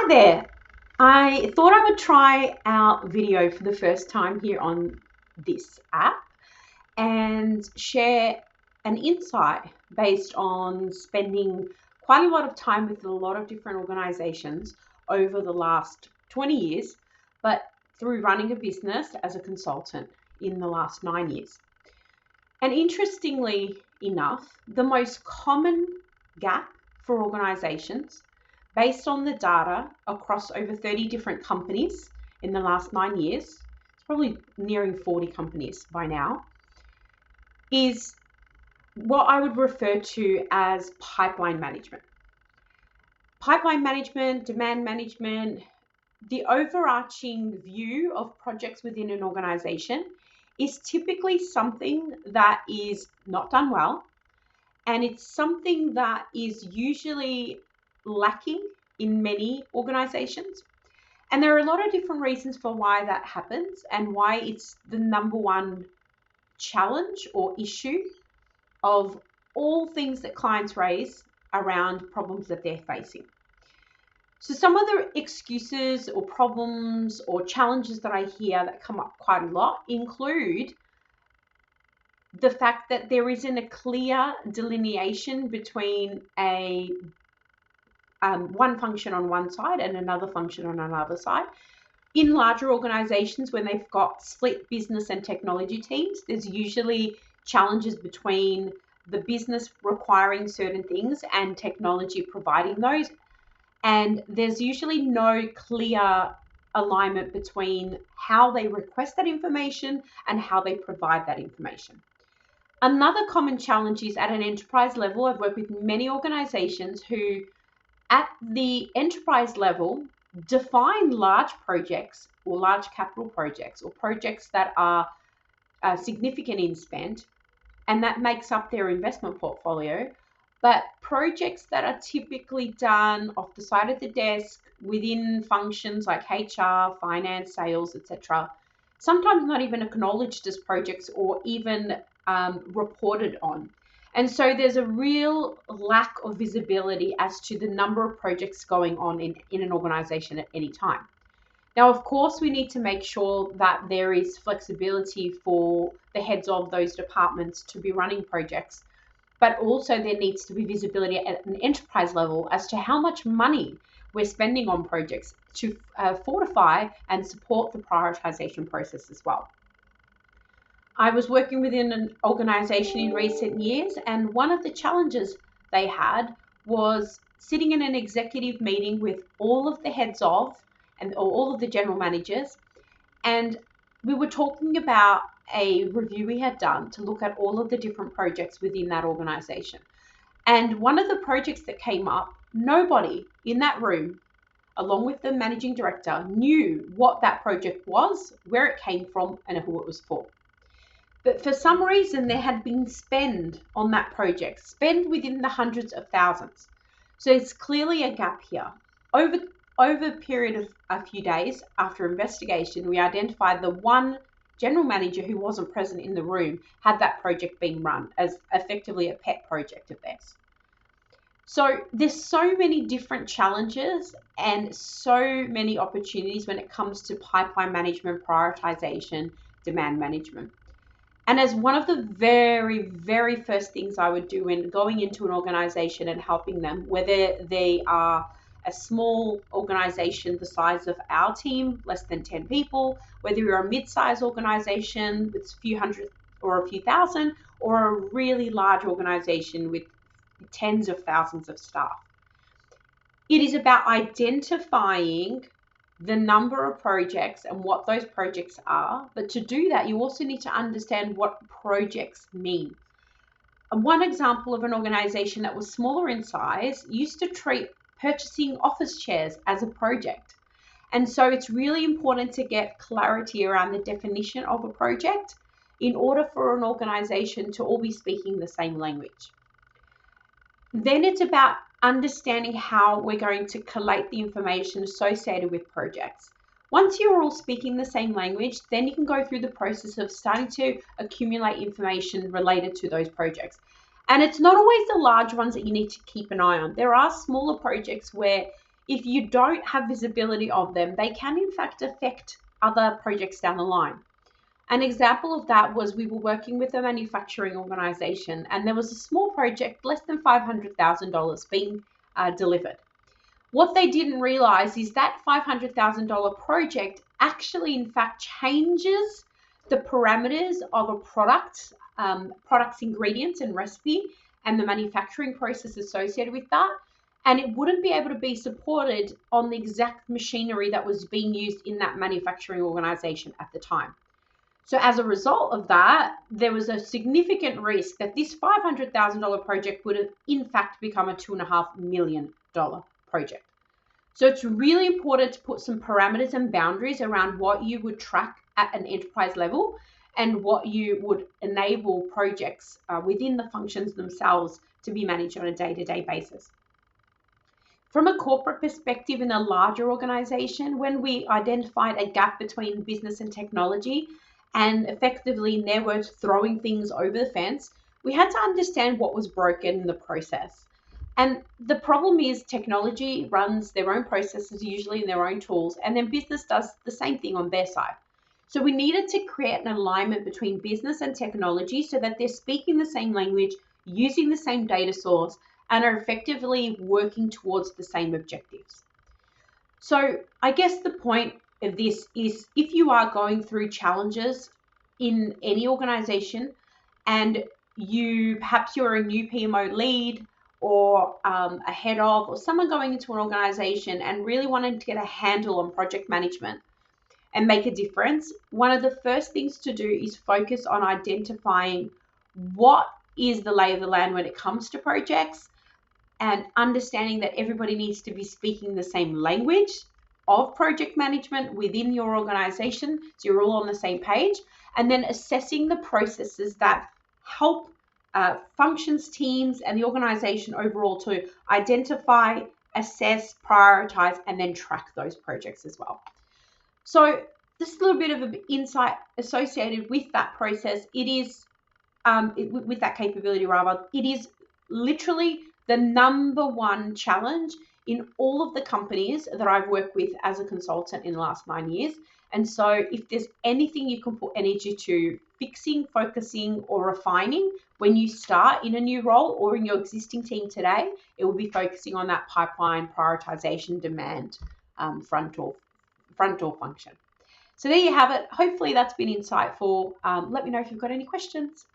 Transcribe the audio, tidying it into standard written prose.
Hi there. I thought I would try out video for the first time here on this app and share an insight based on spending quite a lot of time with a lot of different organizations over the last 20 years, but through running a business as a consultant in the last 9 years. And interestingly enough, the most common gap for organizations based on the data across over 30 different companies in the last 9 years, it's probably nearing 40 companies by now, is what I would refer to as pipeline management. Pipeline management, demand management, the overarching view of projects within an organization is typically something that is not done well, and it's something that is usually lacking in many organizations. And there are a lot of different reasons for why that happens and why it's the number one challenge or issue of all things that clients raise around problems that they're facing. So some of the excuses or problems or challenges that I hear that come up quite a lot include the fact that there isn't a clear delineation between one function on one side and another function on another side. In larger organizations, when they've got split business and technology teams, there's usually challenges between the business requiring certain things and technology providing those. And there's usually no clear alignment between how they request that information and how they provide that information. Another common challenge is at an enterprise level. I've worked with many organizations who at the enterprise level define large projects or large capital projects or projects that are significant in spend, and that makes up their investment portfolio. But projects that are typically done off the side of the desk within functions like HR, finance, sales, etc., sometimes not even acknowledged as projects or even reported on. And so there's a real lack of visibility as to the number of projects going on in an organization at any time. Now, of course, we need to make sure that there is flexibility for the heads of those departments to be running projects, but also there needs to be visibility at an enterprise level as to how much money we're spending on projects to fortify and support the prioritization process as well. I was working within an organization in recent years, and one of the challenges they had was sitting in an executive meeting with all of the heads of and all of the general managers, and we were talking about a review we had done to look at all of the different projects within that organization. And one of the projects that came up, nobody in that room, along with the managing director, knew what that project was, where it came from, and who it was for. But for some reason, there had been spend on that project, spend within the hundreds of thousands. So it's clearly a gap here. Over a period of a few days after investigation, we identified the one general manager who wasn't present in the room had that project being run as effectively a pet project of theirs. So there's so many different challenges and so many opportunities when it comes to pipeline management, prioritization, demand management. And as one of the very, very first things I would do when going into an organization and helping them, whether they are a small organization the size of our team, less than 10 people, whether you're a mid-sized organization with a few hundred or a few thousand, or a really large organization with tens of thousands of staff. It is about identifying the number of projects and what those projects are. But to do that, you also need to understand what projects mean. One example of an organization that was smaller in size used to treat purchasing office chairs as a project. And so it's really important to get clarity around the definition of a project in order for an organization to all be speaking the same language. Then it's about understanding how we're going to collate the information associated with projects. Once you're all speaking the same language, then you can go through the process of starting to accumulate information related to those projects. And it's not always the large ones that you need to keep an eye on. There are smaller projects where if you don't have visibility of them, they can in fact affect other projects down the line. An example of that was we were working with a manufacturing organization, and there was a small project, less than $500,000 being delivered. What they didn't realize is that $500,000 project actually in fact changes the parameters of a product's ingredients and recipe and the manufacturing process associated with that. And it wouldn't be able to be supported on the exact machinery that was being used in that manufacturing organization at the time. So as a result of that, there was a significant risk that this $500,000 project would have in fact become a $2.5 million project. So it's really important to put some parameters and boundaries around what you would track at an enterprise level and what you would enable projects within the functions themselves to be managed on a day-to-day basis. From a corporate perspective in a larger organization, when we identified a gap between business and technology, and effectively there were throwing things over the fence, we had to understand what was broken in the process. And the problem is technology runs their own processes, usually in their own tools, and then business does the same thing on their side. So we needed to create an alignment between business and technology so that they're speaking the same language, using the same data source, and are effectively working towards the same objectives. So I guess the point of this is if you are going through challenges in any organization and perhaps you're a new PMO lead or a head of or someone going into an organization and really wanting to get a handle on project management and make a difference, one of the first things to do is focus on identifying what is the lay of the land when it comes to projects, and understanding that everybody needs to be speaking the same language of project management within your organization, so you're all on the same page, and then assessing the processes that help functions, teams, and the organization overall to identify, assess, prioritize, and then track those projects as well. So just a little bit of an insight associated with that process. It is, with that capability rather, it is literally the number one challenge in all of the companies that I've worked with as a consultant in the last 9 years. And so if there's anything you can put energy to fixing, focusing, or refining when you start in a new role or in your existing team today, it will be focusing on that pipeline, prioritization, demand, front door function. So there you have it. Hopefully that's been insightful. Let me know if you've got any questions.